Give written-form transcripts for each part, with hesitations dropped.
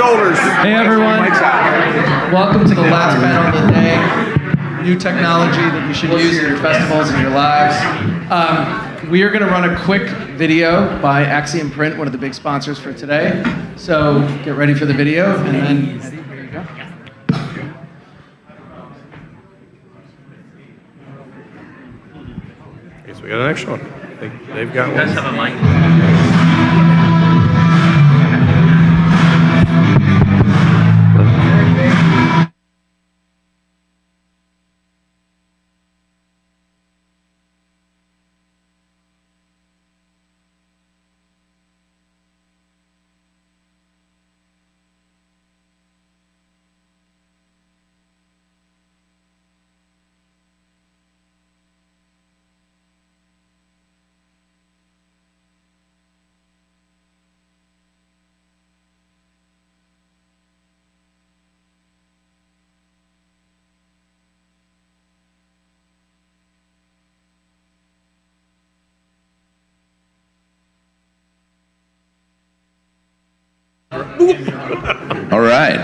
shoulders. Hey everyone, welcome to the last panel of the day. New technology that you should use in your festivals and your lives. We are going to run a quick video by Axiom Print, one of the big sponsors for today. So get ready for the video, and then Eddie, here you go. Okay, so we got an extra one. They've got one. You guys have a mic? All right.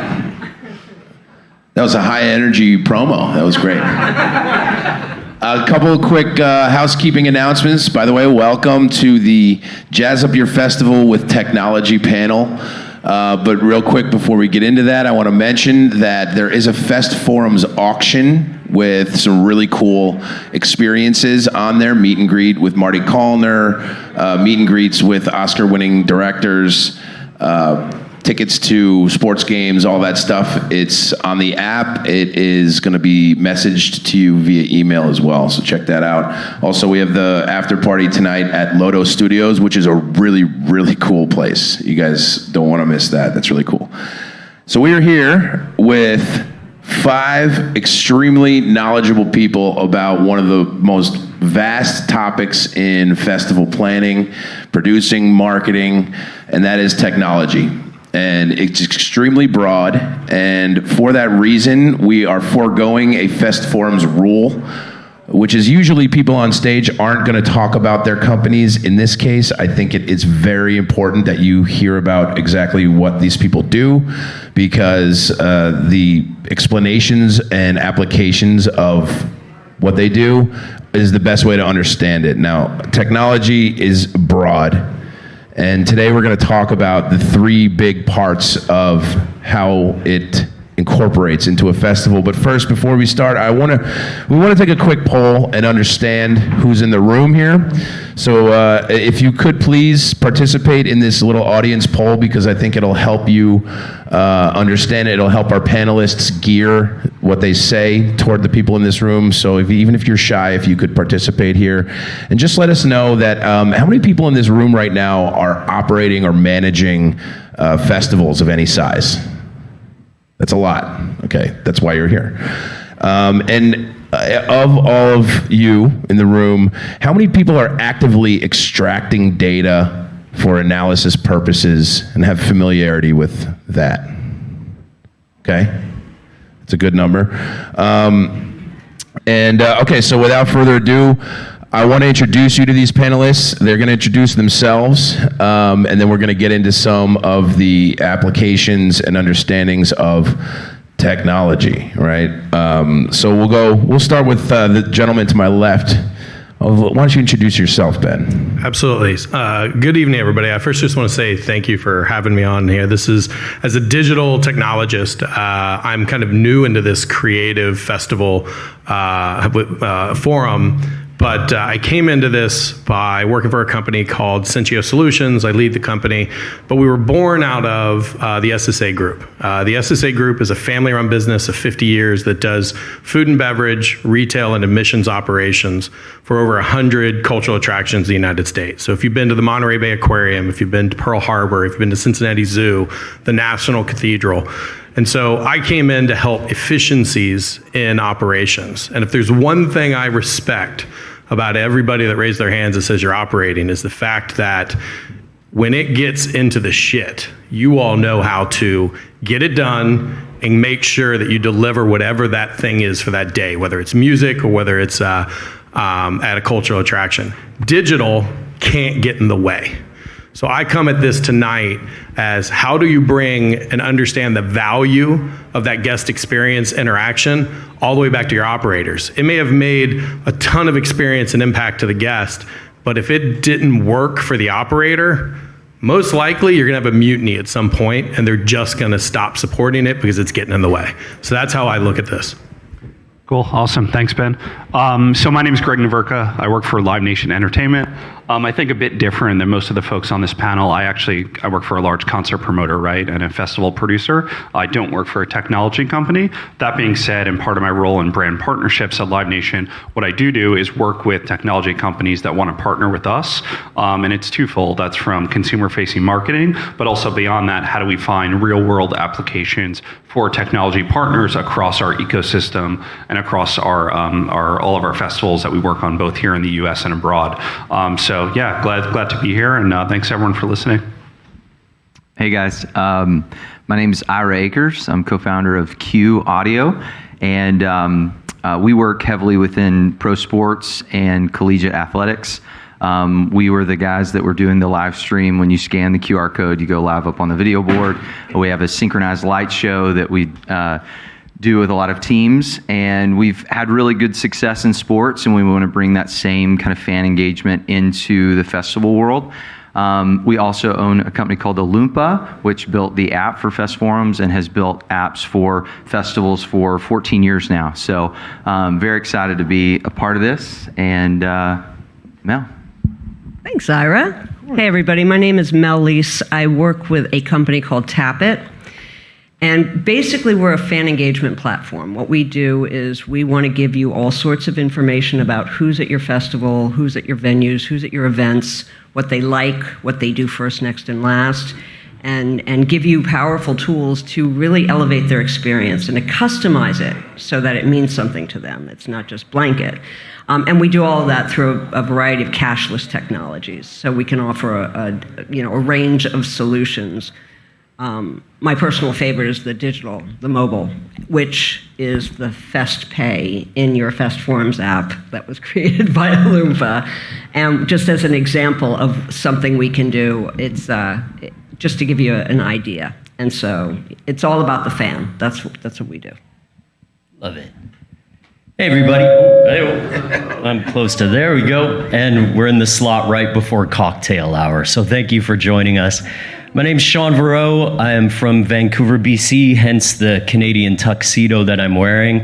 That was a high energy promo. That was great. A couple of quick housekeeping announcements. By the way, welcome to the Jazz Up Your Festival with Technology panel. But real quick before we get into that, I want to mention that there is a FestForums auction with some really cool experiences on there. Meet and greet with Marty Callner, meet and greets with Oscar-winning directors, tickets to sports games, all that stuff. It's on the app. It is going to be messaged to you via email as well, so check that out. Also, we have the after party tonight at Loto Studios, which is a really, really cool place. You guys don't want to miss that. That's really cool. So we are here with 5 extremely knowledgeable people about one of the most vast topics in festival planning, producing, marketing, and that is technology. And it's extremely broad, and for that reason, we are foregoing a FestForums rule, which is usually people on stage aren't going to talk about their companies. In this case, I think it is very important that you hear about exactly what these people do, because the explanations and applications of what they do is the best way to understand it. Now, technology is broad. And today we're going to talk about the 3 big parts of how it incorporates into a festival. But first, before we start, we want to take a quick poll and understand who's in the room here. So if you could please participate in this little audience poll, because I think it'll help you understand it. It'll help our panelists gear what they say toward the people in this room. So even if you're shy, if you could participate here. And just let us know that how many people in this room right now are operating or managing festivals of any size? That's a lot. Okay, that's why you're here. And of all of you in the room, how many people are actively extracting data for analysis purposes and have familiarity with that? Okay, it's a good number. Okay, so without further ado, I want to introduce you to these panelists. They're going to introduce themselves, and then we're going to get into some of the applications and understandings of technology, right? So we'll start with the gentleman to my left. Why don't you introduce yourself, Ben? Absolutely. Good evening, everybody. I first just want to say thank you for having me on here. This is, as a digital technologist, I'm kind of new into this creative festival forum. But I came into this by working for a company called Cinchio Solutions. I lead the company, but we were born out of the SSA Group. The SSA Group is a family-run business of 50 years that does food and beverage, retail, and admissions operations for over 100 cultural attractions in the United States. So if you've been to the Monterey Bay Aquarium, if you've been to Pearl Harbor, if you've been to Cincinnati Zoo, the National Cathedral. And so I came in to help efficiencies in operations. And if there's one thing I respect about everybody that raised their hands that says you're operating, is the fact that when it gets into the shit, you all know how to get it done and make sure that you deliver whatever that thing is for that day, whether it's music or whether it's at a cultural attraction. Digital can't get in the way. So I come at this tonight as how do you bring and understand the value of that guest experience interaction all the way back to your operators. It may have made a ton of experience and impact to the guest, but if it didn't work for the operator, most likely you're gonna have a mutiny at some point and they're just gonna stop supporting it because it's getting in the way. So that's how I look at this. Cool, awesome, thanks Ben. So my name is Greg Neverka. I work for Live Nation Entertainment. I think a bit different than most of the folks on this panel. I work for a large concert promoter, right, and a festival producer. I don't work for a technology company. That being said, and part of my role in brand partnerships at Live Nation, what I do is work with technology companies that want to partner with us, and it's twofold. That's from consumer-facing marketing, but also beyond that, how do we find real-world applications for technology partners across our ecosystem and across our all of our festivals that we work on both here in the U.S. and abroad. So yeah, glad to be here, and thanks everyone for listening. Hey guys, my name is Ira Akers. I'm co-founder of Q Audio, and we work heavily within pro sports and collegiate athletics. We were the guys that were doing the live stream. When you scan the QR code, you go live up on the video board. We have a synchronized light show that we do with a lot of teams, and we've had really good success in sports, and we want to bring that same kind of fan engagement into the festival world. We also own a company called Oompa, which built the app for FestForums and has built apps for festivals for 14 years now. So very excited to be a part of this, and Mel. Thanks, Ira. Hey, everybody. My name is Mell Leis. I work with a company called Tappit. And basically, we're a fan engagement platform. What we do is we want to give you all sorts of information about who's at your festival, who's at your venues, who's at your events, what they like, what they do first, next, and last, and give you powerful tools to really elevate their experience and to customize it so that it means something to them. It's not just blanket. And we do all of that through a variety of cashless technologies. So we can offer a range of solutions. My personal favorite is the digital, the mobile, which is the Fest Pay in your FestForums app that was created by Oompa. And just as an example of something we can do, it's just to give you an idea. And so it's all about the fan. That's what we do. Love it. Hey everybody. I'm close to, there we go. And we're in the slot right before cocktail hour. So thank you for joining us. My name's Shaun Verreault. I am from Vancouver, BC, hence the Canadian tuxedo that I'm wearing.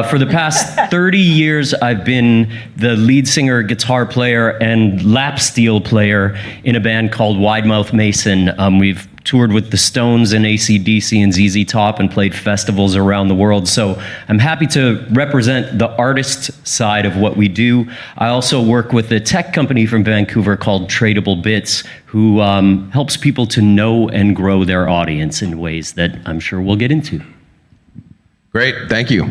For the past 30 years, I've been the lead singer, guitar player, and lap steel player in a band called Wide Mouth Mason. We've toured with the Stones and AC/DC and ZZ Top and played festivals around the world. So I'm happy to represent the artist side of what we do. I also work with a tech company from Vancouver called Tradable Bits, who helps people to know and grow their audience in ways that I'm sure we'll get into. Great, thank you.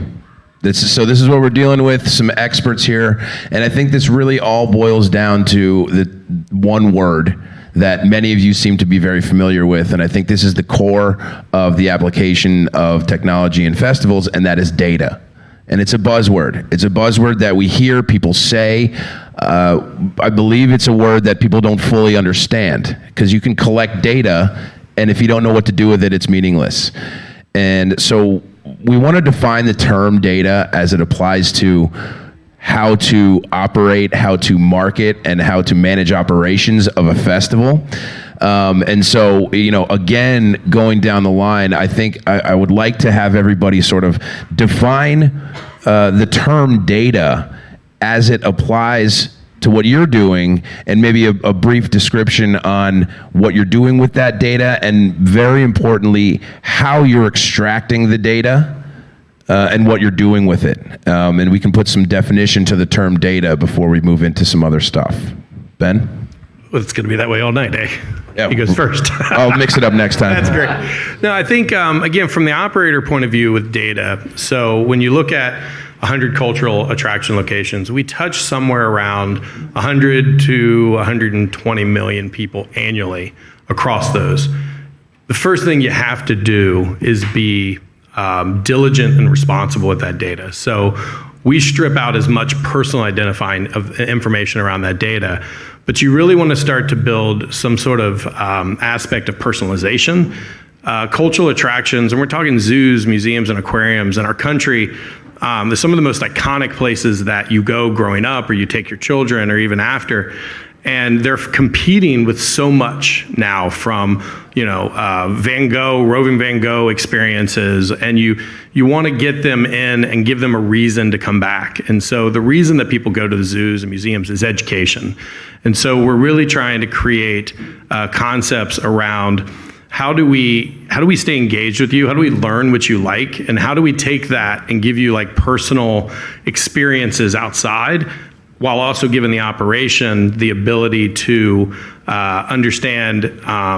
This is what we're dealing with, some experts here, and I think this really all boils down to the one word that many of you seem to be very familiar with, and I think this is the core of the application of technology in festivals, and that is data. And it's a buzzword. It's a buzzword that we hear people say. I believe it's a word that people don't fully understand, because you can collect data, and if you don't know what to do with it, it's meaningless. And so we want to define the term data as it applies to how to operate, how to market, and how to manage operations of a festival. And so, again, going down the line, I think I would like to have everybody sort of define the term data as it applies to what you're doing, and maybe a brief description on what you're doing with that data, and very importantly, how you're extracting the data and what you're doing with it. And we can put some definition to the term data before we move into some other stuff. Ben? Well, it's going to be that way all night, eh? Yeah, he goes first. I'll mix it up next time. That's great. No, I think, again, from the operator point of view with data, so when you look at 100 cultural attraction locations, we touch somewhere around 100 to 120 million people annually across those. The first thing you have to do is be diligent and responsible with that data. So we strip out as much personal identifying of information around that data. But you really want to start to build some sort of aspect of personalization. Cultural attractions, and we're talking zoos, museums, and aquariums in our country. They're some of the most iconic places that you go growing up, or you take your children, or even after. And they're competing with so much now from, roving Van Gogh experiences, and you want to get them in and give them a reason to come back. And so the reason that people go to the zoos and museums is education. And so we're really trying to create concepts around how do we stay engaged with you? How do we learn what you like? And how do we take that and give you like personal experiences outside, while also giving the operation the ability to understand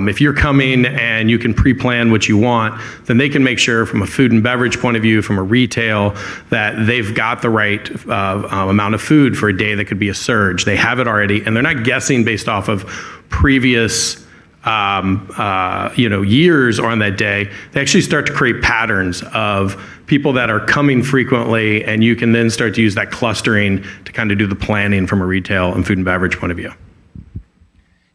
if you're coming and you can pre-plan what you want, then they can make sure from a food and beverage point of view, from a retail, that they've got the right amount of food for a day that could be a surge. They have it already, and they're not guessing based off of previous years or on that day. They actually start to create patterns of people that are coming frequently, and you can then start to use that clustering to kind of do the planning from a retail and food and beverage point of view.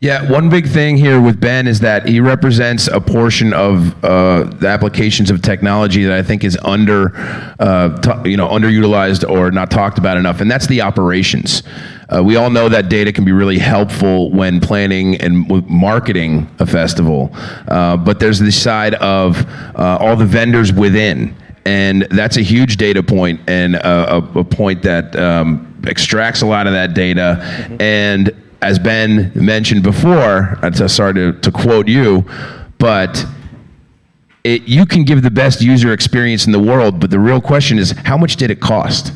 Yeah, one big thing here with Ben is that he represents a portion of the applications of technology that I think is underutilized or not talked about enough, and that's the operations. We all know that data can be really helpful when planning and marketing a festival, but there's the side of all the vendors within, and that's a huge data point, and a point that extracts a lot of that data. And as Ben mentioned before, sorry to quote you, but you can give the best user experience in the world, but the real question is, how much did it cost?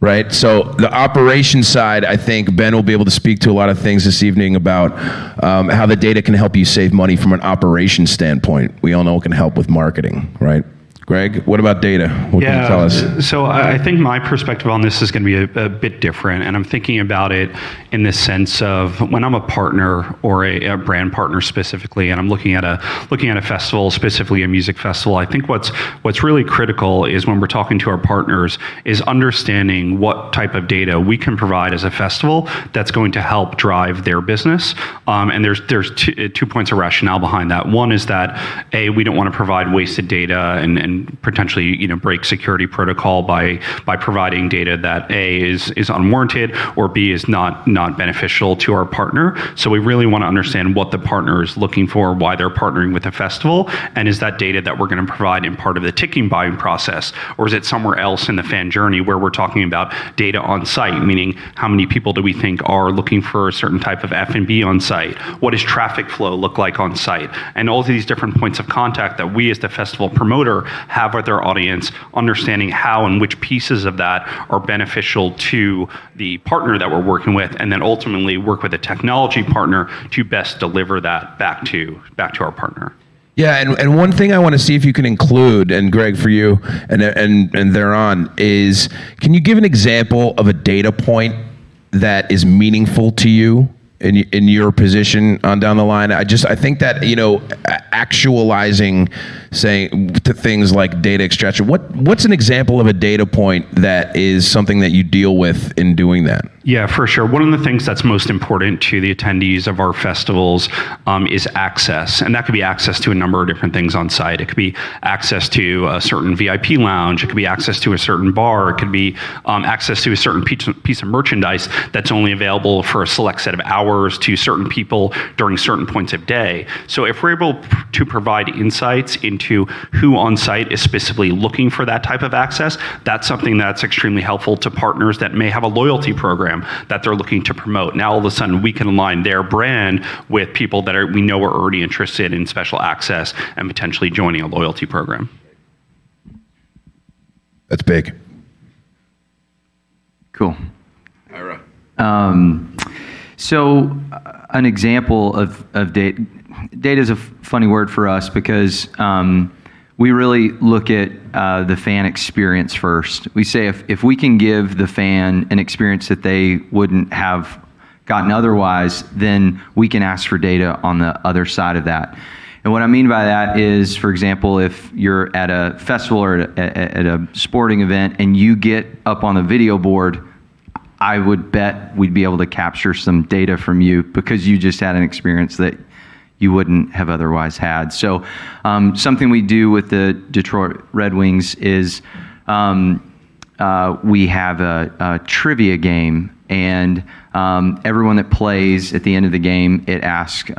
Right? So the operations side, I think Ben will be able to speak to a lot of things this evening about how the data can help you save money from an operations standpoint. We all know it can help with marketing, right? Greg, what about data? What can you tell us? So I think my perspective on this is going to be a bit different, and I'm thinking about it in the sense of when I'm a partner or a brand partner specifically, and I'm looking at a festival, specifically a music festival. I think what's really critical is when we're talking to our partners is understanding what type of data we can provide as a festival that's going to help drive their business. And there's two points of rationale behind that. One is that we don't want to provide wasted data and potentially break security protocol by providing data that is unwarranted, or B is not beneficial to our partner. So we really want to understand what the partner is looking for, why they're partnering with a festival, and is that data that we're going to provide in part of the ticketing buying process, or is it somewhere else in the fan journey where we're talking about data on site, meaning how many people do we think are looking for a certain type of F&B on site? What does traffic flow look like on site? And all of these different points of contact that we as the festival promoter have with our audience, understanding how and which pieces of that are beneficial to the partner that we're working with, and then ultimately work with a technology partner to best deliver that back to our partner. Yeah, and one thing I want to see if you can include, and Greg, for you, and thereon, is can you give an example of a data point that is meaningful to you in your position on down the line? I think that actualizing, saying to things like data extraction, what's an example of a data point that is something that you deal with in doing that? Yeah, for sure. One of the things that's most important to the attendees of our festivals is access. And that could be access to a number of different things on site. It could be access to a certain VIP lounge. It could be access to a certain bar. It could be access to a certain piece of merchandise that's only available for a select set of hours to certain people during certain points of day. So if we're able to provide insights into who on site is specifically looking for that type of access, that's something that's extremely helpful to partners that may have a loyalty program that they're looking to promote. Now all of a sudden we can align their brand with people that we know are already interested in special access and potentially joining a loyalty program. That's big. Cool. Ira. So an example of data is a funny word for us because we really look at the fan experience first. We say if we can give the fan an experience that they wouldn't have gotten otherwise, then we can ask for data on the other side of that. And what I mean by that is, for example, if you're at a festival or at a sporting event and you get up on the video board, I would bet we'd be able to capture some data from you because you just had an experience that you wouldn't have otherwise had. So something we do with the Detroit Red Wings is we have a trivia game, and everyone that plays at the end of the game, it asks,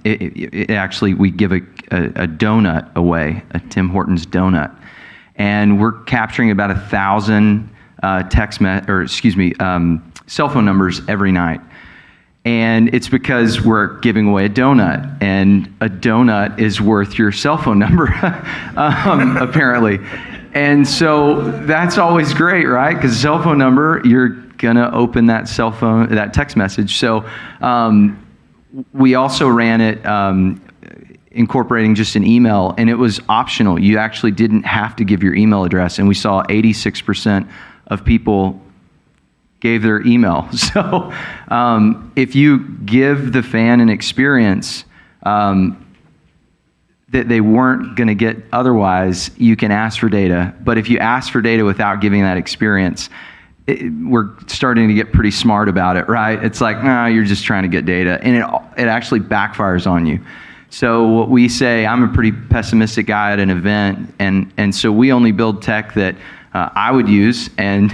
it actually, we give a donut away, a Tim Hortons donut. And we're capturing about 1,000 cell phone numbers every night. And it's because we're giving away a donut, and a donut is worth your cell phone number, apparently. And so that's always great, right? Because cell phone number, you're gonna open that cell phone, that text message. So we also ran it incorporating just an email, and it was optional. You actually didn't have to give your email address, and we saw 86% of people gave their email. So if you give the fan an experience that they weren't going to get otherwise, you can ask for data. But if you ask for data without giving that experience, we're starting to get pretty smart about it, right? It's like, no, you're just trying to get data, and it actually backfires on you. So what we say, I'm a pretty pessimistic guy at an event, and so we only build tech that I would use, and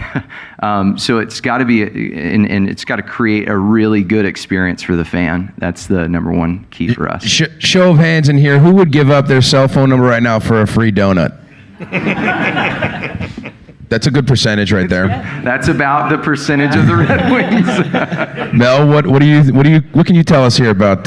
so it's got to be, and it's got to create a really good experience for the fan. That's the number one key for us. Show of hands in here, who would give up their cell phone number right now for a free donut? That's a good percentage right there. That's about the percentage of the Red Wings. Mel, what can you tell us here about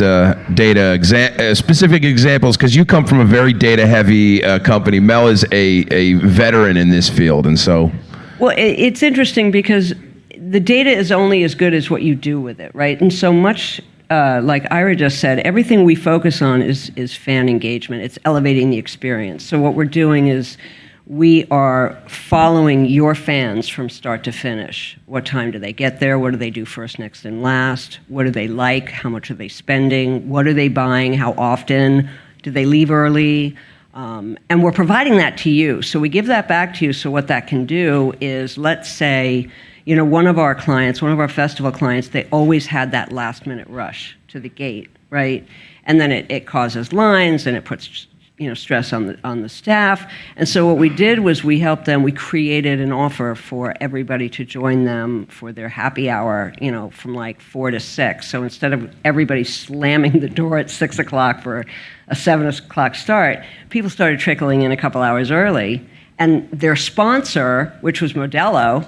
data, specific examples? Because you come from a very data-heavy company. Mel is a veteran in this field, and so. Well, it's interesting because the data is only as good as what you do with it, right? And so much, like Ira just said, everything we focus on is fan engagement. It's elevating the experience. So what we're doing is we are following your fans from start to finish. What time do they get there? What do they do first, next, and last? What do they like? How much are they spending? What are they buying? How often? Do they leave early? And we're providing that to you. So we give that back to you. So what that can do is, let's say, one of our clients, one of our festival clients, they always had that last minute rush to the gate, right? And then it causes lines, and it puts stress on the staff. And so what we did was we helped them. We created an offer for everybody to join them for their happy hour, from like 4 to 6. So instead of everybody slamming the door at 6 o'clock for a 7 o'clock start, people started trickling in a couple hours early. And their sponsor, which was Modelo,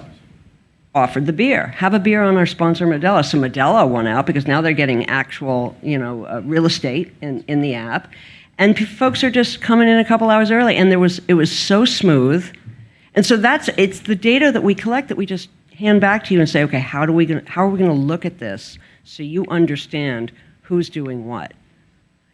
offered the beer. Have a beer on our sponsor, Modelo. So Modelo won out because now they're getting actual, real estate in the app. And folks are just coming in a couple hours early, and it was so smooth. And so it's the data that we collect that we just hand back to you and say, okay, how are we going to look at this so you understand who's doing what?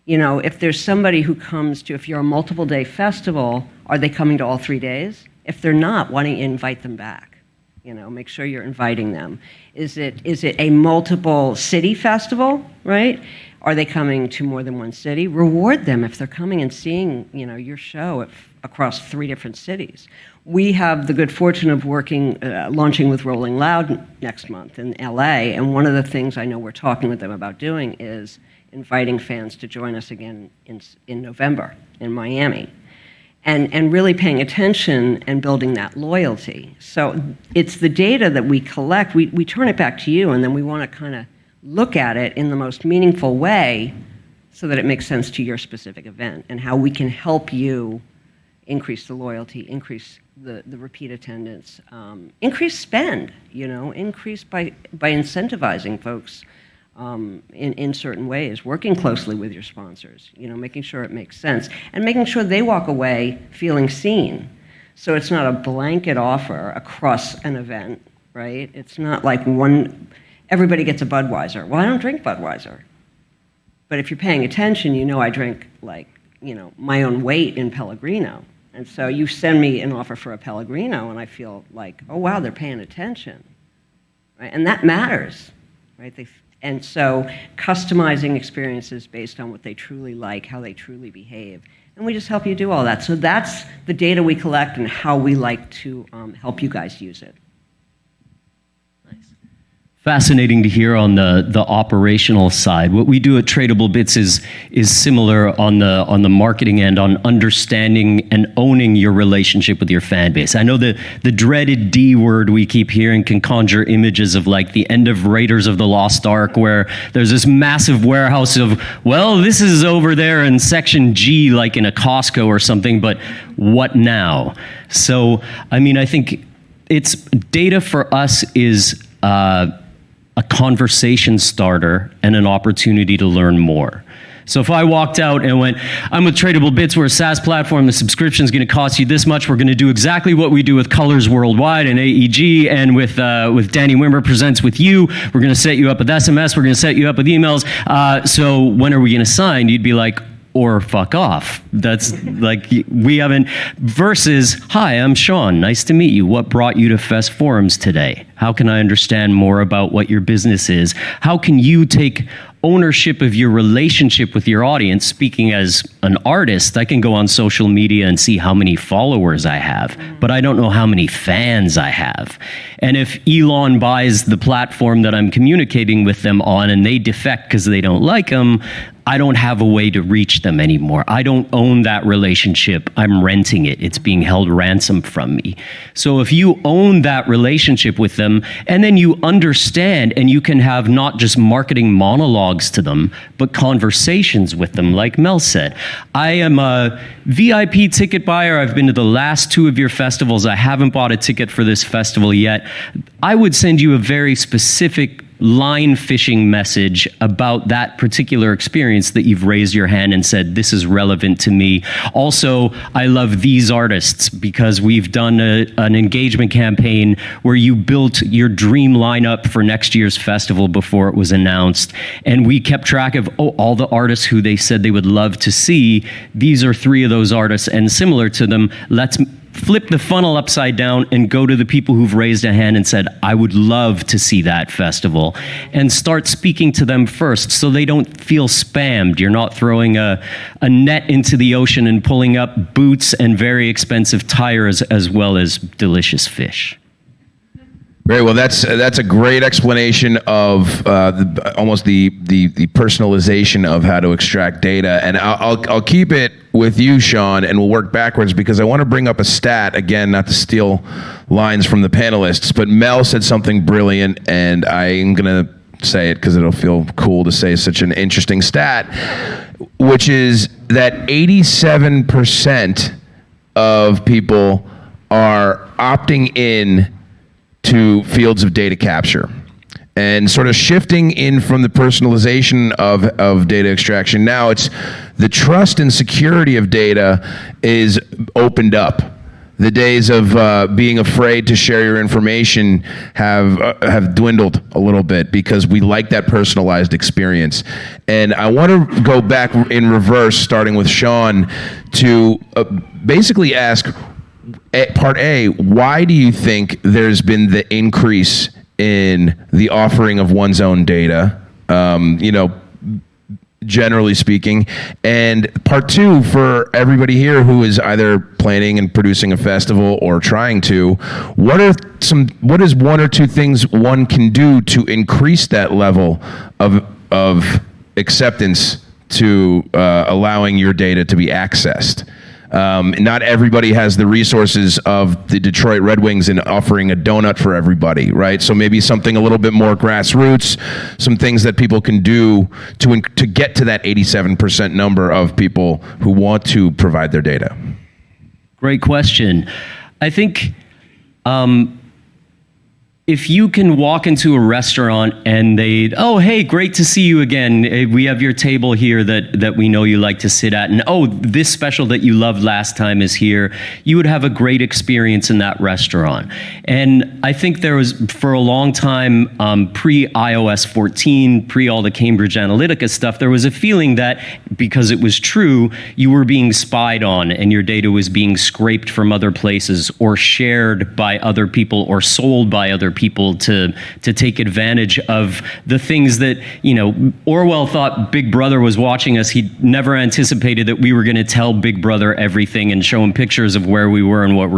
If there's somebody who comes to, if you're a multiple day festival, are they coming to all 3 days? If they're not, why don't you invite them back? Make sure you're inviting them. Is it a multiple city festival, right? Are they coming to more than one city? Reward them if they're coming and seeing, your show across 3 different cities. We have the good fortune of launching with Rolling Loud next month in LA, and one of the things I know we're talking with them about doing is inviting fans to join us again in November in Miami. And really paying attention and building that loyalty. So it's the data that we collect. We turn it back to you, and then we want to kind of look at it in the most meaningful way so that it makes sense to your specific event and how we can help you increase the loyalty, increase the repeat attendance, increase spend, increase by incentivizing folks in certain ways, working closely with your sponsors, making sure it makes sense, and making sure they walk away feeling seen. So it's not a blanket offer across an event, right? It's not like everybody gets a Budweiser. Well, I don't drink Budweiser. But if you're paying attention, I drink my own weight in Pellegrino. And so you send me an offer for a Pellegrino, and I feel like, oh, wow, they're paying attention. Right? And that matters. Right? And so customizing experiences based on what they truly like, how they truly behave. And we just help you do all that. So that's the data we collect and how we like to help you guys use it. Fascinating to hear on the operational side. What we do at Tradable Bits is similar on the marketing end, on understanding and owning your relationship with your fan base. I know the dreaded D word we keep hearing can conjure images of like the end of Raiders of the Lost Ark, where there's this massive warehouse of, well, this is over there in section G, like in a Costco or something, but what now? So, I mean, I think it's data for us is a conversation starter and an opportunity to learn more. So if I walked out and went, I'm with Tradable Bits, we're a SaaS platform, the subscription is going to cost you this much, we're going to do exactly what we do with Colors Worldwide and AEG, and with Danny Wimmer Presents with You, we're going to set you up with SMS, we're going to set you up with emails, so when are we going to sign? You'd be like, or fuck off. That's like, we haven't, versus, hi, I'm Shaun, nice to meet you. What brought you to FestForums today? How can I understand more about what your business is? How can you take ownership of your relationship with your audience? Speaking as an artist, I can go on social media and see how many followers I have, but I don't know how many fans I have. And if Elon buys the platform that I'm communicating with them on and they defect because they don't like them, I don't have a way to reach them anymore. I don't own that relationship. I'm renting it. It's being held ransom from me. So if you own that relationship with them, and then you understand, and you can have not just marketing monologues to them, but conversations with them, like Mell said. I am a VIP ticket buyer. I've been to the last 2 of your festivals. I haven't bought a ticket for this festival yet. I would send you a very specific line fishing message about that particular experience that you've raised your hand and said, this is relevant to me. Also, I love these artists because we've done an engagement campaign where you built your dream lineup for next year's festival before it was announced. And we kept track of all the artists who they said they would love to see. These are 3 of those artists, and similar to them, let's flip the funnel upside down and go to the people who've raised a hand and said, I would love to see that festival, and start speaking to them first so they don't feel spammed. You're not throwing a net into the ocean and pulling up boots and very expensive tires as well as delicious fish. Great. Well, that's a great explanation of almost the personalization of how to extract data. And I'll keep it with you, Shaun, and we'll work backwards because I want to bring up a stat again, not to steal lines from the panelists. But Mell said something brilliant, and I'm gonna say it because it'll feel cool to say such an interesting stat, which is that 87% of people are opting in to fields of data capture, and sort of shifting in from the personalization of data extraction. Now it's the trust and security of data is opened up. The days of being afraid to share your information have dwindled a little bit because we like that personalized experience. And I want to go back in reverse, starting with Shaun, to basically ask, part A, why do you think there's been the increase in the offering of one's own data, generally speaking? And part 2, for everybody here who is either planning and producing a festival or trying to, what is 1 or 2 things one can do to increase that level of acceptance to allowing your data to be accessed? Not everybody has the resources of the Detroit Red Wings in offering a donut for everybody, right? So maybe something a little bit more grassroots, some things that people can do to get to that 87% number of people who want to provide their data. Great question. I think if you can walk into a restaurant and oh, hey, great to see you again. We have your table here that we know you like to sit at. And oh, this special that you loved last time is here. You would have a great experience in that restaurant. And I think there was, for a long time, pre-iOS 14, pre all the Cambridge Analytica stuff, there was a feeling that because it was true, you were being spied on and your data was being scraped from other places or shared by other people or sold by other people to take advantage of the things that, Orwell thought Big Brother was watching us. He never anticipated that we were going to tell Big Brother everything and show him pictures of where we were and what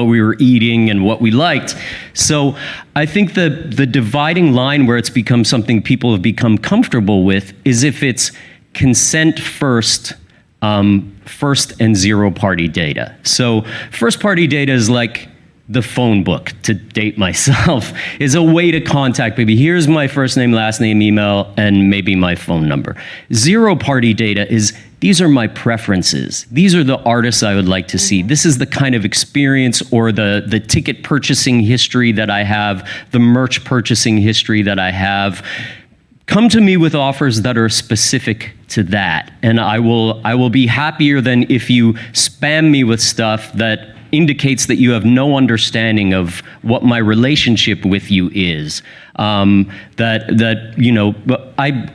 we were eating and what we liked. So I think the dividing line where it's become something people have become comfortable with is if it's consent first and zero-party data. So first-party data is like the phone book, to date myself, is a way to contact maybe here's my first name, last name, email, and maybe my phone number. Zero-party data is these are my preferences. These are the artists I would like to see. This is the kind of experience or the ticket purchasing history that I have, the merch purchasing history that I have. Come to me with offers that are specific to that, and I will be happier than if you spam me with stuff that indicates that you have no understanding of what my relationship with you is. I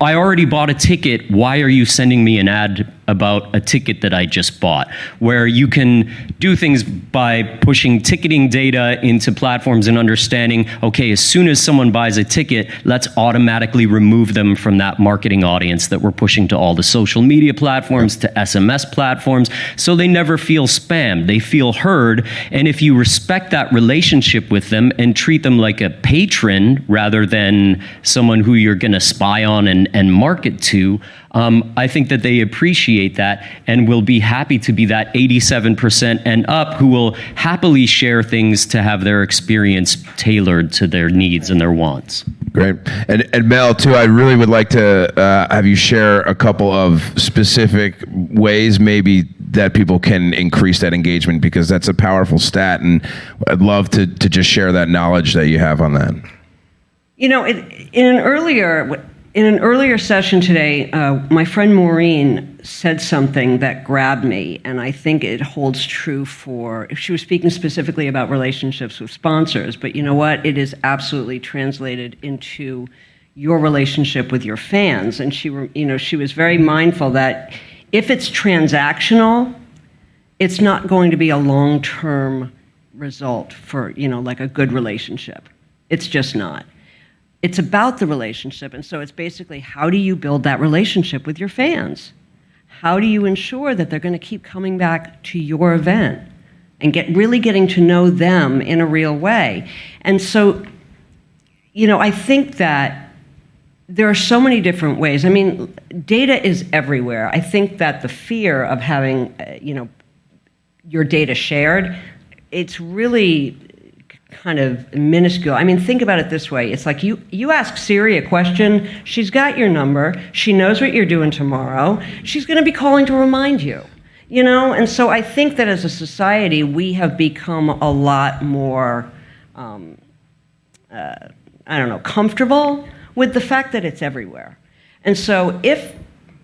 already bought a ticket. Why are you sending me an ad about a ticket that I just bought? Where you can do things by pushing ticketing data into platforms and understanding, okay, as soon as someone buys a ticket, let's automatically remove them from that marketing audience that we're pushing to all the social media platforms, to SMS platforms, so they never feel spammed. They feel heard, and if you respect that relationship with them and treat them like a patron rather than someone who you're going to spy on and market to, I think that they appreciate that and will be happy to be that 87% and up who will happily share things to have their experience tailored to their needs and their wants. Great. And Mel, too, I really would like to have you share a couple of specific ways maybe that people can increase that engagement, because that's a powerful stat, and I'd love to just share that knowledge that you have on that. In an earlier session today, my friend Maureen said something that grabbed me, and I think it holds true for, she was speaking specifically about relationships with sponsors, but you know what? It is absolutely translated into your relationship with your fans. And she was very mindful that if it's transactional, it's not going to be a long-term result for, like a good relationship. It's just not. It's about the relationship, and so it's basically how do you build that relationship with your fans? How do you ensure that they're going to keep coming back to your event and really getting to know them in a real way? And so, I think that there are so many different ways. I mean, data is everywhere. I think that the fear of having, your data shared, it's really kind of minuscule. I mean, think about it this way. It's like you ask Siri a question, she's got your number, she knows what you're doing tomorrow, she's going to be calling to remind you, And so I think that as a society, we have become a lot more, comfortable with the fact that it's everywhere. And so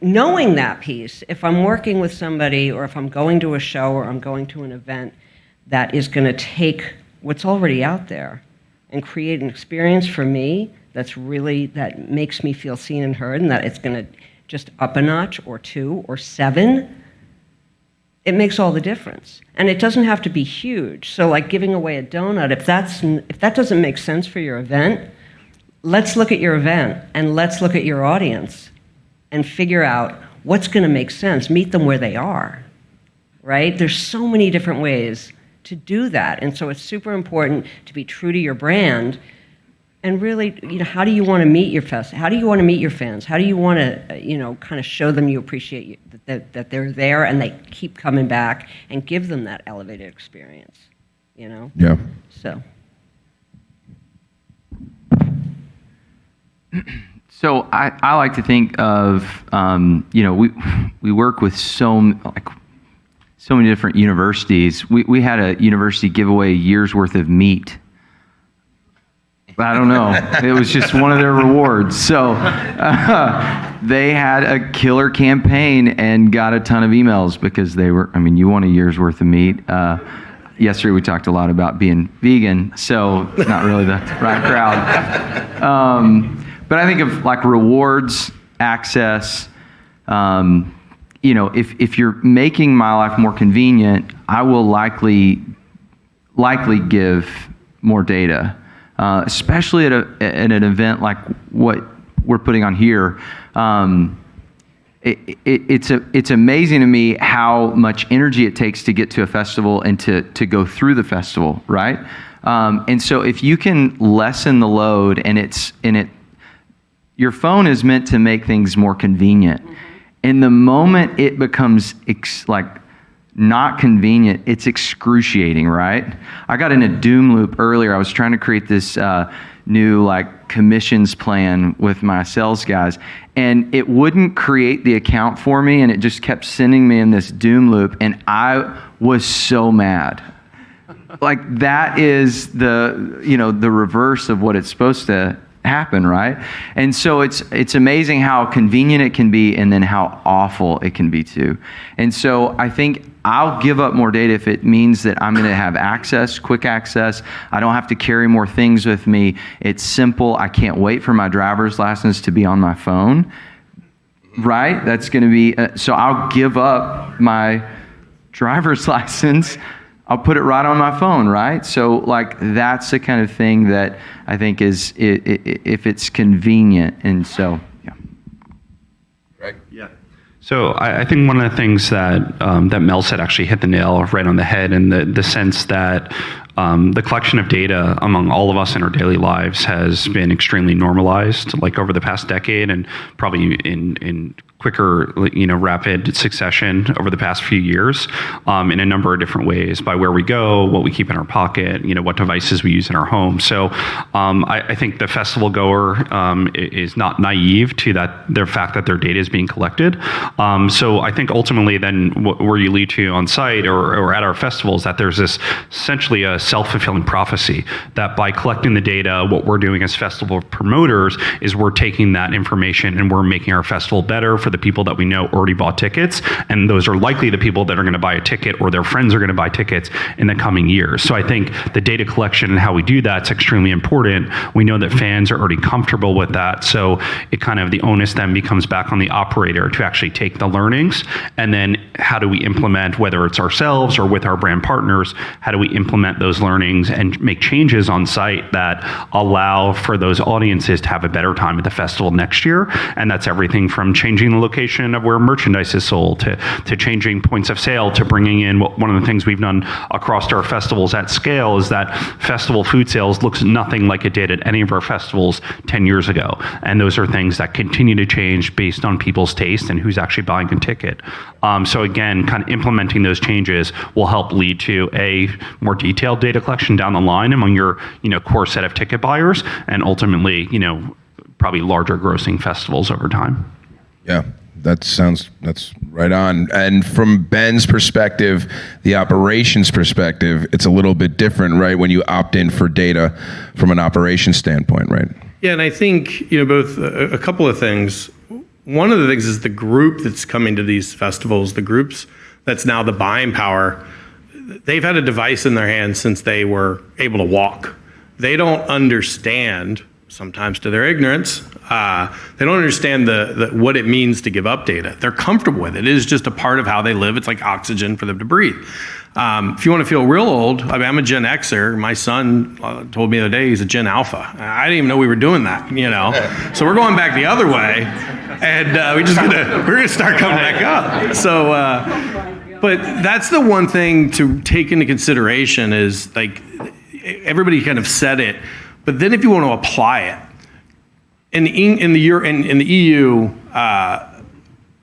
knowing that piece, if I'm working with somebody or if I'm going to a show or I'm going to an event that is going to take what's already out there and create an experience for me that makes me feel seen and heard, and that it's going to just up a notch or 2 or 7, it makes all the difference. And it doesn't have to be huge. So like giving away a donut, if that doesn't make sense for your event, let's look at your event and let's look at your audience and figure out what's going to make sense. Meet them where they are, right? There's so many different ways to do that. And so it's super important to be true to your brand and really, how do you want to meet your how do you want to meet your fans? How do you want to, kind of show them you appreciate that they're there and they keep coming back and give them that elevated experience, Yeah. So. So I like to think of, we work with so many different universities. We had a university give away a year's worth of meat. I don't know. It was just one of their rewards. So they had a killer campaign and got a ton of emails because you want a year's worth of meat. Yesterday we talked a lot about being vegan, so it's not really the right crowd. But I think of like rewards, access. If you're making my life more convenient, I will likely give more data. especially at an event like what we're putting on here. It's amazing to me how much energy it takes to get to a festival and to go through the festival, right? And so if you can lessen the load, your phone is meant to make things more convenient. And the moment it becomes not convenient, it's excruciating, right? I got in a doom loop earlier. I was trying to create this new commissions plan with my sales guys, and it wouldn't create the account for me, and it just kept sending me in this doom loop, and I was so mad. That is the reverse of what it's supposed to happen, right? And so it's amazing how convenient it can be, and then how awful it can be too. And so I think I'll give up more data if it means that I'm going to have access, quick access. I don't have to carry more things with me. It's simple. I can't wait for my driver's license to be on my phone, right? That's going to be, so I'll give up my driver's license. I'll put it right on my phone, right? So that's the kind of thing that I think is, if it's convenient. And so, yeah. Right. Yeah. So I think one of the things that that Mell said actually hit the nail right on the head, in the sense that the collection of data among all of us in our daily lives has been extremely normalized, over the past decade, and probably in quicker, rapid succession over the past few years, in a number of different ways, by where we go, what we keep in our pocket, what devices we use in our home. So I think the festival goer is not naive to the fact that their data is being collected. So I think ultimately then where you lead to on site or at our festivals, that there's this essentially a self-fulfilling prophecy that by collecting the data, what we're doing as festival promoters is we're taking that information and we're making our festival better for the people that we know already bought tickets, and those are likely the people that are going to buy a ticket or their friends are going to buy tickets in the coming years. So I think the data collection and how we do that is extremely important. We know that fans are already comfortable with that, so it kind of, the onus then becomes back on the operator to actually take the learnings, and then how do we implement, whether it's ourselves or with our brand partners, how do we implement those learnings and make changes on site that allow for those audiences to have a better time at the festival next year. And that's everything from changing the location of where merchandise is sold to changing points of sale, to bringing in one of the things we've done across our festivals at scale is that festival food sales looks nothing like it did at any of our festivals 10 years ago. And those are things that continue to change based on people's taste and who's actually buying a ticket. So again, kind of implementing those changes will help lead to a more detailed data collection down the line among your core set of ticket buyers, and ultimately probably larger grossing festivals over time. Yeah, that's right on. And from Ben's perspective, the operations perspective, it's a little bit different, right? When you opt in for data from an operations standpoint, right? Yeah, and I think both a couple of things. One of the things is the group that's coming to these festivals, the groups that's now the buying power. They've had a device in their hands since they were able to walk. They don't understand, sometimes to their ignorance, they don't understand what it means to give up data. They're comfortable with it. It is just a part of how they live. It's like oxygen for them to breathe. If you want to feel real old, I'm a Gen Xer. My son told me the other day he's a Gen Alpha. I didn't even know we were doing that, So we're going back the other way, and we're gonna start coming back up. So, but that's the one thing to take into consideration is everybody kind of said it, but then if you want to apply it, in the EU,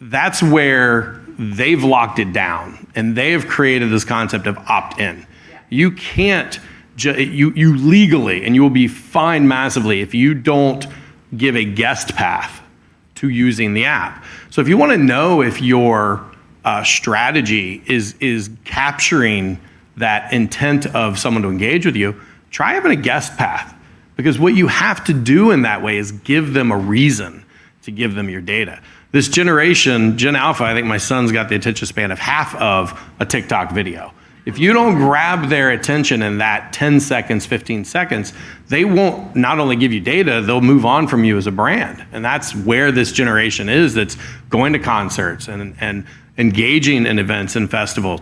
that's where they've locked it down, and they have created this concept of opt-in. You can't, you legally, and you will be fined massively if you don't give a guest path to using the app. So if you want to know if your strategy is capturing that intent of someone to engage with you, try having a guest path. Because what you have to do in that way is give them a reason to give them your data. This generation, Gen Alpha, I think my son's got the attention span of half of a TikTok video. If you don't grab their attention in that 10 seconds, 15 seconds, they won't not only give you data, they'll move on from you as a brand. And that's where this generation is, that's going to concerts and engaging in events and festivals.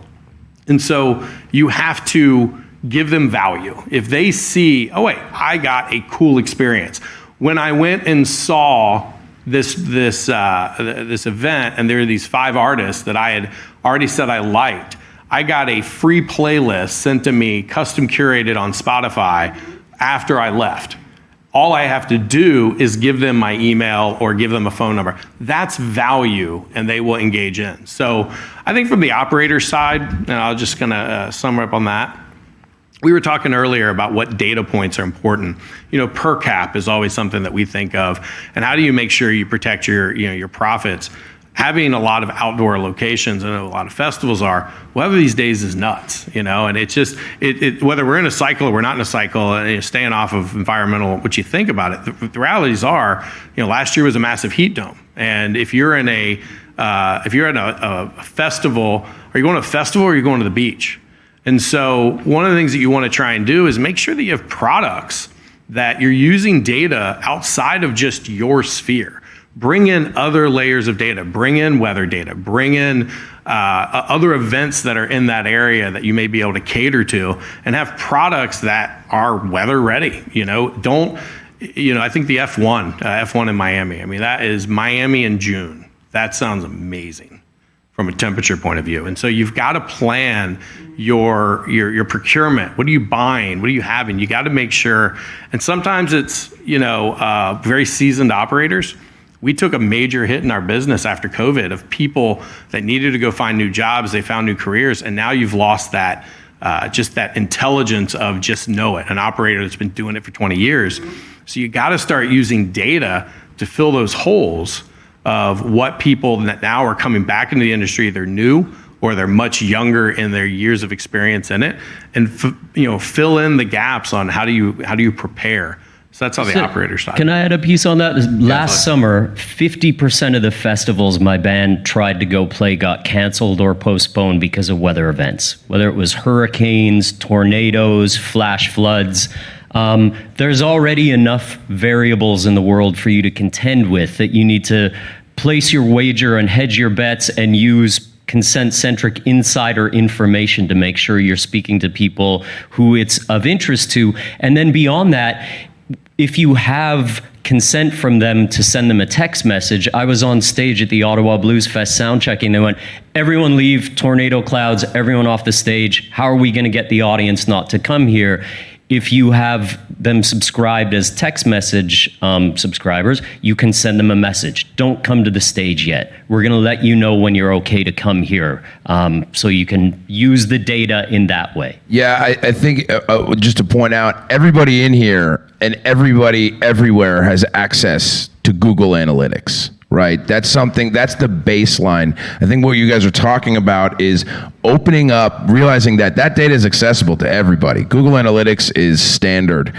And so you have to give them value. If they see, oh wait, I got a cool experience. When I went and saw this event, and there were these 5 artists that I had already said I liked, I got a free playlist sent to me, custom curated on Spotify after I left. All I have to do is give them my email or give them a phone number. That's value, and they will engage in. So I think from the operator side, and I'm just gonna sum up on that. We were talking earlier about what data points are important. Per cap is always something that we think of, and how do you make sure you protect your profits? Having a lot of outdoor locations, I know a lot of festivals are, weather these days is nuts, and it's just, whether we're in a cycle or we're not in a cycle, and you're staying off of environmental, what you think about it, the realities are, last year was a massive heat dome. And if you're in a festival, are you going to a festival or are you going to the beach? And so one of the things that you want to try and do is make sure that you have products that you're using data outside of just your sphere. Bring in other layers of data, bring in weather data, bring in other events that are in that area that you may be able to cater to, and have products that are weather ready. I think the F1 in Miami, that is Miami in June. That sounds amazing from a temperature point of view. And so you've got to plan your procurement. What are you buying? What are you having? You got to make sure, and sometimes it's, very seasoned operators. We took a major hit in our business after COVID of people that needed to go find new jobs, they found new careers, and now you've lost that, just that intelligence of just know it, an operator that's been doing it for 20 years. So you got to start using data to fill those holes of what people that now are coming back into the industry, they're new or they're much younger in their years of experience in it, and fill in the gaps on how do you prepare. So that's on the operator side. Can I add a piece on that? Last summer, 50% of the festivals my band tried to go play got canceled or postponed because of weather events, whether it was hurricanes, tornadoes, flash floods. There's already enough variables in the world for you to contend with that you need to place your wager and hedge your bets and use consent-centric insider information to make sure you're speaking to people who it's of interest to. And then beyond that, if you have consent from them to send them a text message, I was on stage at the Ottawa Blues Fest sound checking. They went, everyone leave, tornado clouds, everyone off the stage. How are we going to get the audience not to come here? If you have them subscribed as text message subscribers, you can send them a message. Don't come to the stage yet. We're going to let you know when you're okay to come here, so you can use the data in that way. Yeah, I think just to point out, everybody in here and everybody everywhere has access to Google Analytics. Right, that's the baseline. I think what you guys are talking about is opening up, realizing that data is accessible to everybody. Google Analytics is standard.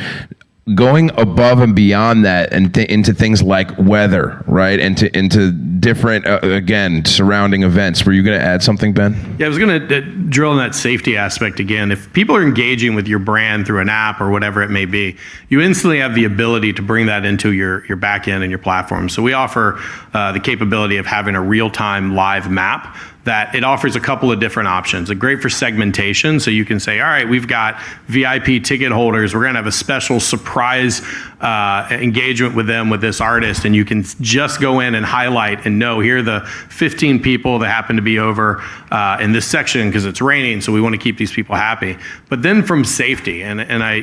Going above and beyond that and into things like weather, right, and into different, again, surrounding events. Were you going to add something, Ben? Yeah, I was going to drill in that safety aspect again. If people are engaging with your brand through an app or whatever it may be, you instantly have the ability to bring that into your back end and your platform. So we offer the capability of having a real-time live map that it offers a couple of different options. It's great for segmentation, so you can say, all right, we've got VIP ticket holders, we're gonna have a special surprise engagement with them with this artist, and you can just go in and highlight and know, here are the 15 people that happen to be over in this section because it's raining, so we wanna keep these people happy. But then from safety, and I,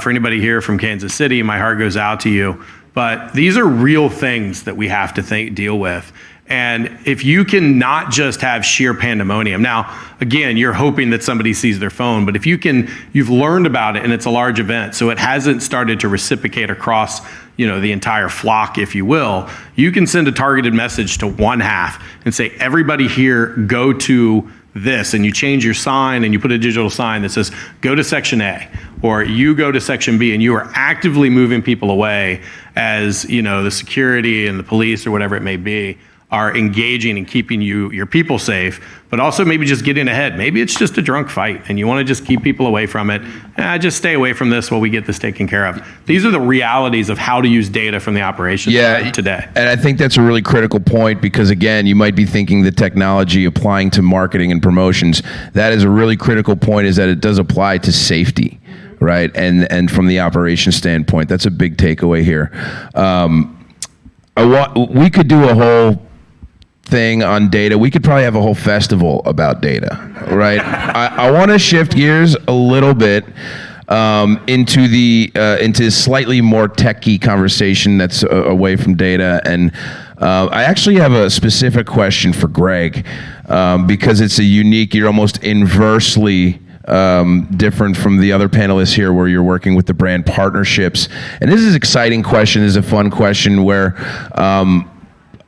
for anybody here from Kansas City, my heart goes out to you, but these are real things that we have to deal with. And if you can not just have sheer pandemonium, now, again, you're hoping that somebody sees their phone, but if you've learned about it and it's a large event, so it hasn't started to reciprocate across, the entire flock, if you will, you can send a targeted message to one half and say, everybody here go to this, and you change your sign and you put a digital sign that says, go to section A, or you go to section B, and you are actively moving people away as, the security and the police or whatever it may be are engaging and keeping your people safe. but also maybe just getting ahead. Maybe it's just a drunk fight and you want to just keep people away from it. Just stay away from this while we get this taken care of. These are the realities of how to use data from the operations side today. And I think that's a really critical point because, again, you might be thinking the technology applying to marketing and promotions. That is a really critical point, is that it does apply to safety, right? And from the operation standpoint, that's a big takeaway here. We could do a whole thing on data. We could probably have a whole festival about data, right? I want to shift gears a little bit into slightly more techy conversation that's away from data. And I actually have a specific question for Greg because it's a unique, you're almost inversely different from the other panelists here where you're working with the brand partnerships. And this is an exciting question. This is a fun question where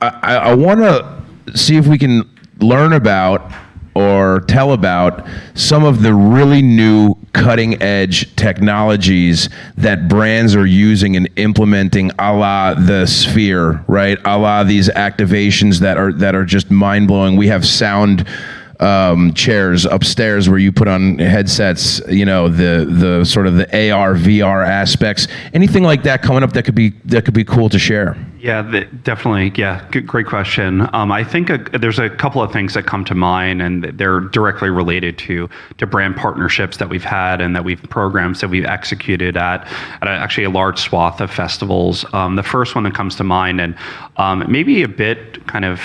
I want to see if we can learn about or tell about some of the really new cutting edge technologies that brands are using and implementing, a la the Sphere, right? A la these activations that are just mind blowing. We have sound chairs upstairs where you put on headsets, the sort of the AR, VR aspects. Anything like that coming up that could be cool to share? Yeah, definitely. Yeah, great question. I think there's a couple of things that come to mind, and they're directly related to brand partnerships that we've had and programs that we've executed at actually a large swath of festivals. The first one that comes to mind, and maybe a bit kind of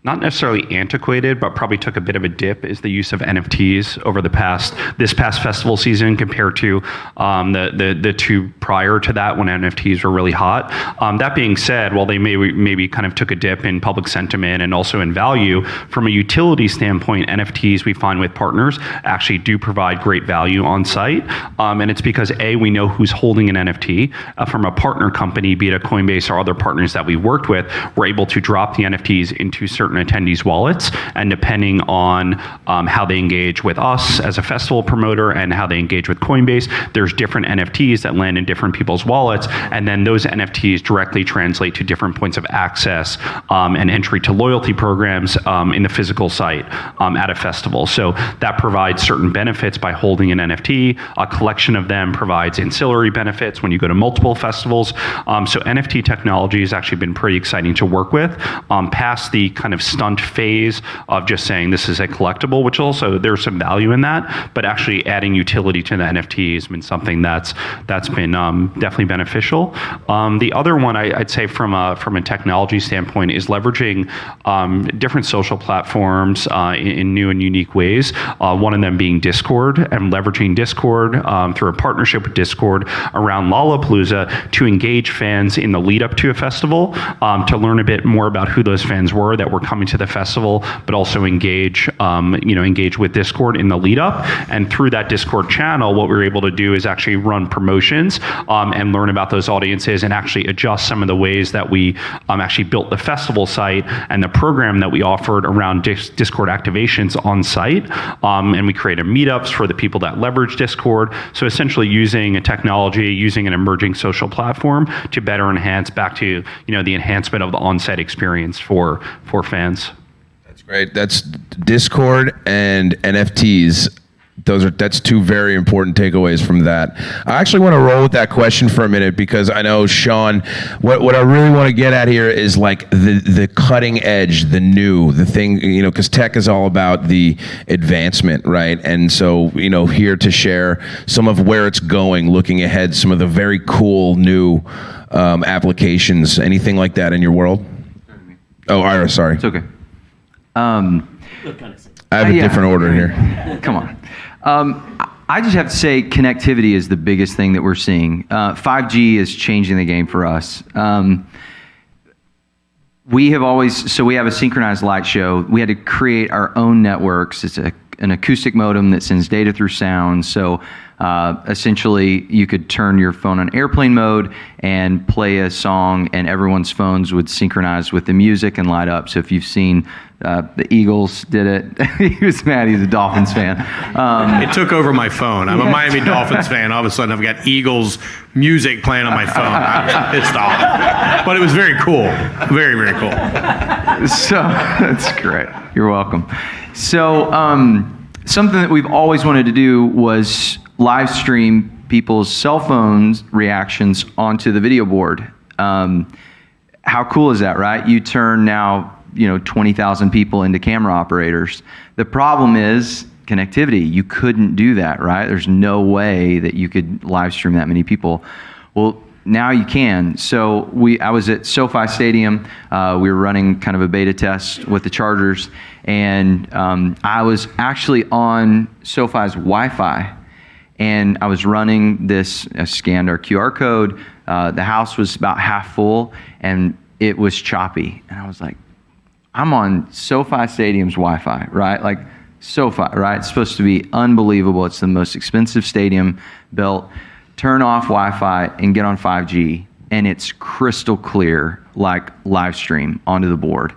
not necessarily antiquated, but probably took a bit of a dip, is the use of NFTs over this past festival season compared to the two prior to that when NFTs were really hot. That being said, while they maybe kind of took a dip in public sentiment and also in value, from a utility standpoint, NFTs we find with partners actually do provide great value on site. And it's because we know who's holding an NFT. From a partner company, be it a Coinbase or other partners that we worked with, we're able to drop the NFTs into certain attendees' wallets, and depending on how they engage with us as a festival promoter and how they engage with Coinbase, there's different NFTs that land in different people's wallets, and then those NFTs directly translate to different points of access and entry to loyalty programs in the physical site at a festival. So that provides certain benefits by holding an NFT. A collection of them provides ancillary benefits when you go to multiple festivals. So NFT technology has actually been pretty exciting to work with. Past the kind of stunt phase of just saying this is a collectible, which also there's some value in that, but actually adding utility to the NFT has been something that's been definitely beneficial. The other one I'd say from a technology standpoint is leveraging different social platforms in new and unique ways. One of them being Discord, and leveraging Discord through a partnership with Discord around Lollapalooza to engage fans in the lead up to a festival, to learn a bit more about who those fans were that were coming to the festival, but also engage with Discord in the lead up. And through that Discord channel, what we were able to do is actually run promotions and learn about those audiences and actually adjust some of the ways that we actually built the festival site and the program that we offered around Discord activations on site. And we created meetups for the people that leverage Discord. So essentially using a technology, using an emerging social platform to better enhance back to the enhancement of the on-site experience for fans. That's great. That's Discord and NFTs. That's two very important takeaways from that. I actually want to roll with that question for a minute because I know, Shaun, what I really want to get at here is like the cutting edge, the new, the thing, because tech is all about the advancement, right? And so, here to share some of where it's going, looking ahead, some of the very cool new applications, anything like that in your world? Oh, Ira, sorry. It's okay. I have a different order here. Come on. I just have to say connectivity is the biggest thing that we're seeing. 5G is changing the game for us. We have a synchronized light show. We had to create our own networks. It's an acoustic modem that sends data through sound. So essentially, you could turn your phone on airplane mode and play a song, and everyone's phones would synchronize with the music and light up. So if you've seen the Eagles did it, he was mad. He's a Dolphins fan. It took over my phone. I'm a Miami Dolphins fan. All of a sudden, I've got Eagles music playing on my phone. I was pissed off. But it was very cool. Very, very cool. So that's great. You're welcome. So something that we've always wanted to do was live stream people's cell phones reactions onto the video board. How cool is that, right? You turn now 20,000 people into camera operators. The problem is connectivity. You couldn't do that, right? There's no way that you could live stream that many people. Well, now you can. So I was at SoFi Stadium. We were running kind of a beta test with the Chargers, and I was actually on SoFi's Wi-Fi, and I was running this. I scanned our QR code. The house was about half full, and it was choppy. And I was like, I'm on SoFi Stadium's Wi-Fi, right? Like SoFi, right? It's supposed to be unbelievable. It's the most expensive stadium built. Turn off Wi-Fi and get on 5G, and it's crystal clear, like live stream onto the board.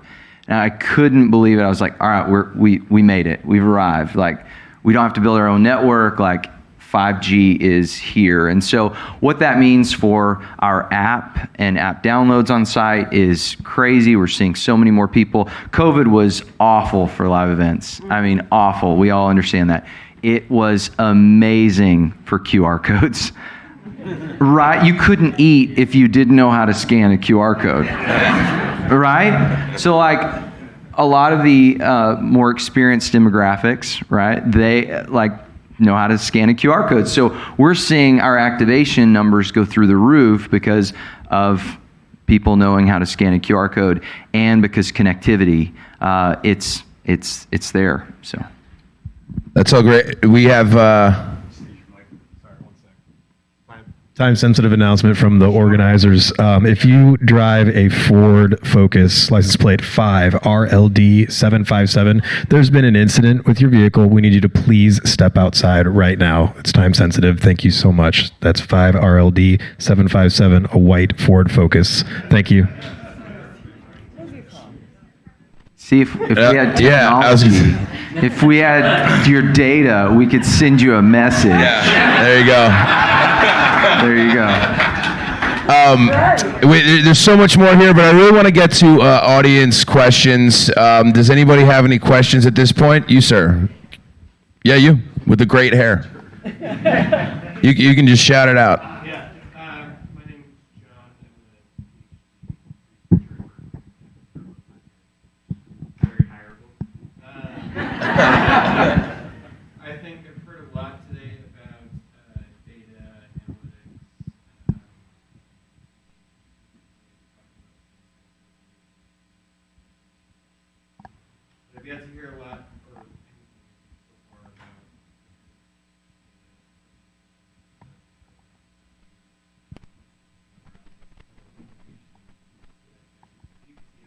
And I couldn't believe it. I was like, all right, we made it. We've arrived. Like, we don't have to build our own network. Like, 5G is here. And so what that means for our app and app downloads on site is crazy. We're seeing so many more people. COVID was awful for live events. I mean, awful. We all understand that. It was amazing for QR codes. Right? You couldn't eat if you didn't know how to scan a QR code. Right? So like a lot of the more experienced demographics, right? They know how to scan a QR code. So we're seeing our activation numbers go through the roof because of people knowing how to scan a QR code, and because connectivity, it's there. So That's all great. We have time-sensitive announcement from the organizers. If you drive a Ford Focus license plate 5 RLD 757, there's been an incident with your vehicle. We need you to please step outside right now. It's time-sensitive. Thank you so much. That's 5 RLD 757, a white Ford Focus. Thank you. See, if we had technology, if we had your data, we could send you a message. Yeah, there you go. There you go. There's so much more here, but I really want to get to audience questions. Does anybody have any questions at this point? You, sir. Yeah, you, with the great hair. You can just shout it out. Yeah, my name is Shaun. Very hireable. I think I've heard a lot today about data analytics. I've yet to hear a lot or anything so far about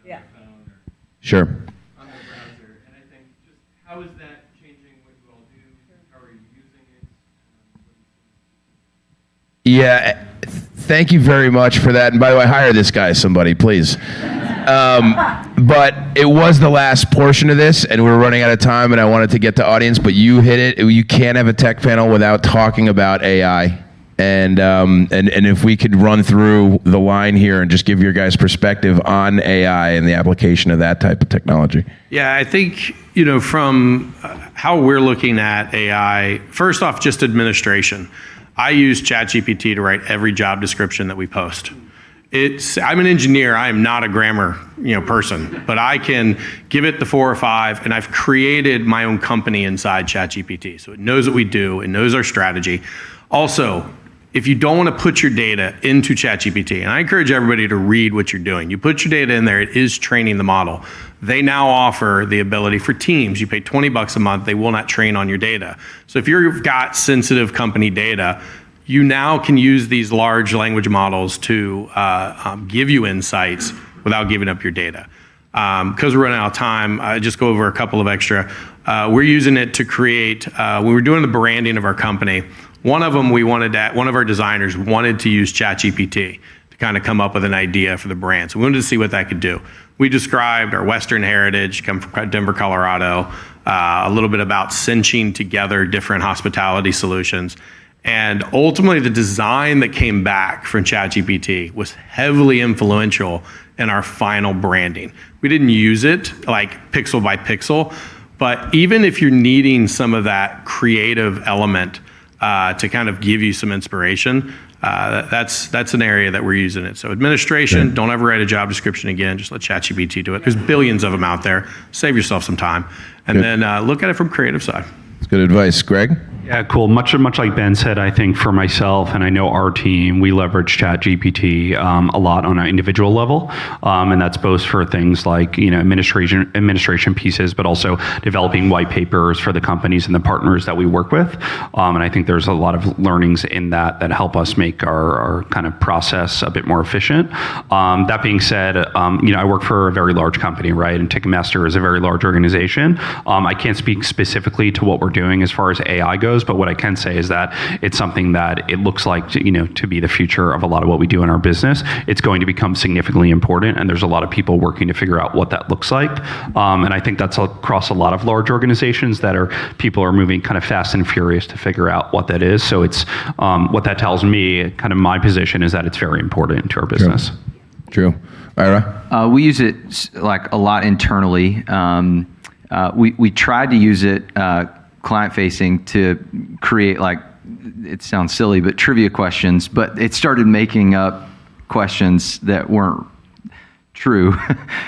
Yeah. phone or Sure. on the browser, and I think just how is that changing what you all do? How are you using it? Yeah, thank you very much for that. And by the way, hire this guy, somebody, please. But it was the last portion of this, and we're running out of time, and I wanted to get to audience, but you hit it. You can't have a tech panel without talking about AI. And if we could run through the line here and just give your guys' perspective on AI and the application of that type of technology. Yeah, I think, from how we're looking at AI, first off, just administration. I use ChatGPT to write every job description that we post. I'm an engineer. I am not a grammar, person, but I can give it the 4 or 5, and I've created my own company inside ChatGPT. So it knows what we do. It knows our strategy. Also, if you don't want to put your data into ChatGPT, and I encourage everybody to read what you're doing. You put your data in there, it is training the model. They now offer the ability for teams. You pay $20 a month, they will not train on your data. So if you've got sensitive company data, you now can use these large language models to give you insights without giving up your data. Because we're running out of time, I just go over a couple of extra. we're using it to create, when we were doing the branding of our company, one of our designers wanted to use ChatGPT to kind of come up with an idea for the brand. So we wanted to see what that could do. We described our Western heritage, come from Denver, Colorado, a little bit about cinching together different hospitality solutions. And ultimately, the design that came back from ChatGPT was heavily influential in our final branding. We didn't use it like pixel by pixel, but even if you're needing some of that creative element to kind of give you some inspiration, that's an area that we're using it. So administration, don't ever write a job description again. Just let ChatGPT do it. There's billions of them out there. Save yourself some time. And then look at it from creative side. That's good advice. Greg? Yeah, cool. Much like Ben said, I think for myself, and I know our team, we leverage ChatGPT a lot on an individual level, and that's both for things like administration pieces, but also developing white papers for the companies and the partners that we work with. And I think there's a lot of learnings in that help us make our kind of process a bit more efficient. That being said, I work for a very large company, right? And Ticketmaster is a very large organization. I can't speak specifically to what we're doing as far as AI goes. But what I can say is that it's something that it looks like to be the future of a lot of what we do in our business. It's going to become significantly important, and there's a lot of people working to figure out what that looks like. And I think that's across a lot of large organizations people are moving kind of fast and furious to figure out what that is. So it's what that tells me, kind of my position is that it's very important to our business. True. Ira? We use it like a lot internally. We tried to use it client-facing to create, like, it sounds silly, but trivia questions, but it started making up questions that weren't true.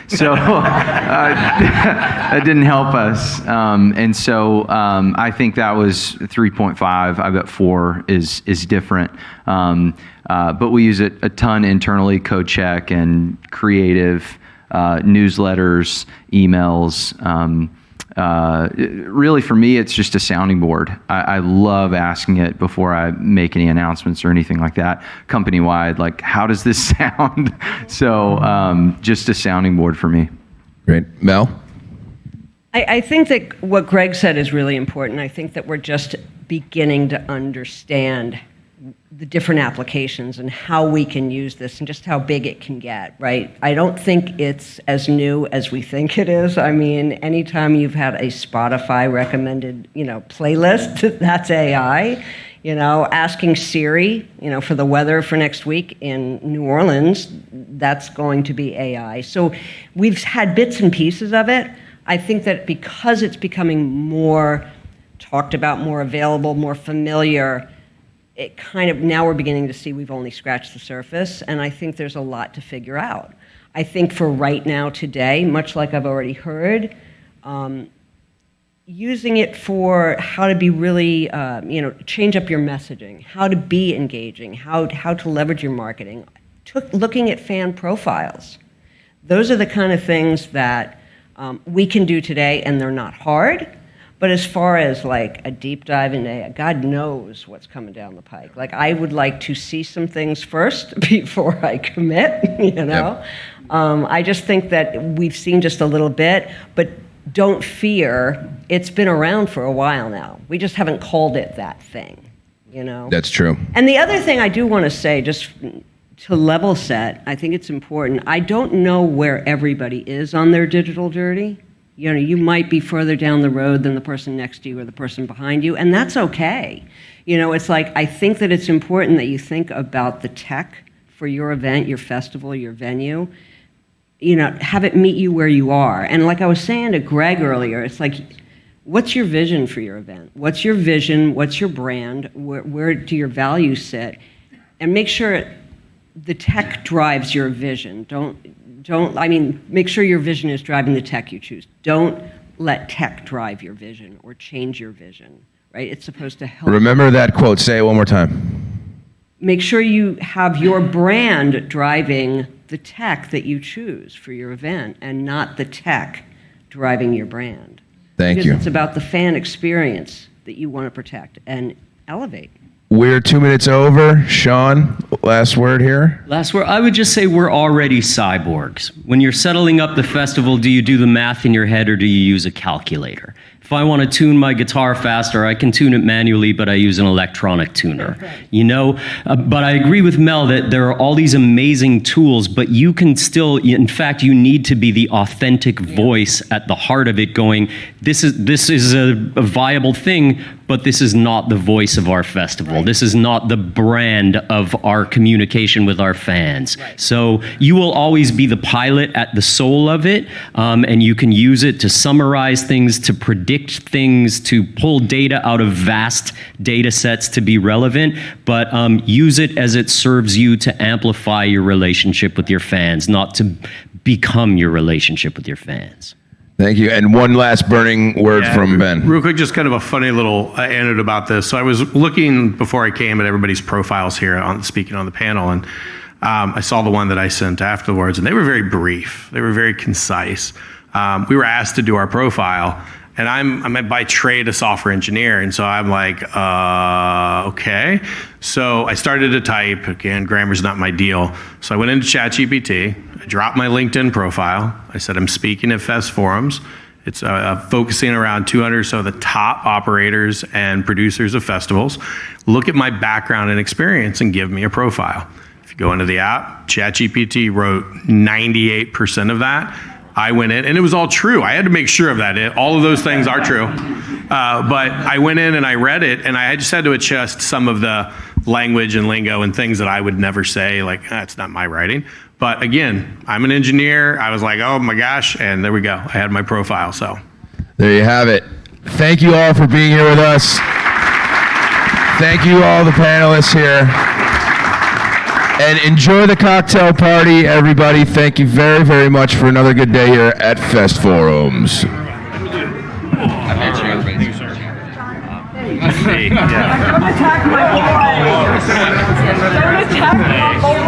So that didn't help us. And so I think that was 3.5. I bet 4 is different. But we use it a ton internally, code check and creative, newsletters, emails. Really, for me, it's just a sounding board. I love asking it before I make any announcements or anything like that, company-wide, like, how does this sound? So just a sounding board for me. Great. Mel? I think that what Greg said is really important. I think that we're just beginning to understand the different applications and how we can use this and just how big it can get, right? I don't think it's as new as we think it is. I mean, anytime you've had a Spotify recommended, playlist, that's AI. Asking Siri, for the weather for next week in New Orleans, that's going to be AI. So we've had bits and pieces of it. I think that because it's becoming more talked about, more available, more familiar, it kind of, now we're beginning to see we've only scratched the surface, and I think there's a lot to figure out. I think for right now, today, much like I've already heard, using it for how to be really, change up your messaging, how to be engaging, how to leverage your marketing, looking at fan profiles. Those are the kind of things that we can do today, and they're not hard. But as far as like a deep dive into AI, God knows what's coming down the pike. Like, I would like to see some things first before I commit, Yep. I just think that we've seen just a little bit, but don't fear. It's been around for a while now. We just haven't called it that thing, That's true. And the other thing I do want to say, just to level set, I think it's important. I don't know where everybody is on their digital journey. You might be further down the road than the person next to you or the person behind you, and that's okay. It's like, I think that it's important that you think about the tech for your event, your festival, your venue. Have it meet you where you are. And like I was saying to Greg earlier, it's like, what's your vision for your event? What's your vision? What's your brand? Where do your values sit? And make sure the tech drives your vision. Make sure your vision is driving the tech you choose. Don't let tech drive your vision or change your vision, right? It's supposed to help. Remember that quote. Say it one more time. Make sure you have your brand driving the tech that you choose for your event and not the tech driving your brand. Thank you. Because it's about the fan experience that you want to protect and elevate. We're 2 minutes over. Shaun, last word here. Last word, I would just say we're already cyborgs. When you're settling up the festival, do you do the math in your head or do you use a calculator? If I want to tune my guitar faster, I can tune it manually, but I use an electronic tuner. But I agree with Mel that there are all these amazing tools, but you can still, in fact, you need to be the authentic voice at the heart of it going, this is a viable thing, but this is not the voice of our festival. This is not the brand of our communication with our fans. So you will always be the pilot at the soul of it, and you can use it to summarize things, to predict things, to pull data out of vast data sets to be relevant, but use it as it serves you to amplify your relationship with your fans, not to become your relationship with your fans. Thank you. And one last burning word from Ben. Real quick, just kind of a funny little anecdote about this. So I was looking before I came at everybody's profiles here speaking on the panel, and I saw the one that I sent afterwards, and they were very brief. They were very concise. We were asked to do our profile, and I'm by trade a software engineer, and so I'm like, okay. So I started to type. Again, grammar's not my deal. So I went into ChatGPT. I dropped my LinkedIn profile. I said, I'm speaking at FestForums. It's focusing around 200 or so of the top operators and producers of festivals. Look at my background and experience and give me a profile. If you go into the app, ChatGPT wrote 98% of that. I went in, and it was all true. I had to make sure of that. All of those things are true. But I went in and I read it, and I just had to adjust some of the language and lingo and things that I would never say, like, that's not my writing. But again, I'm an engineer. I was like, oh my gosh, and there we go. I had my profile, so. There you have it. Thank you all for being here with us. Thank you all the panelists here. And enjoy the cocktail party, everybody. Thank you very, very much for another good day here at FestForums. Don't attack my boy. Don't attack my boy.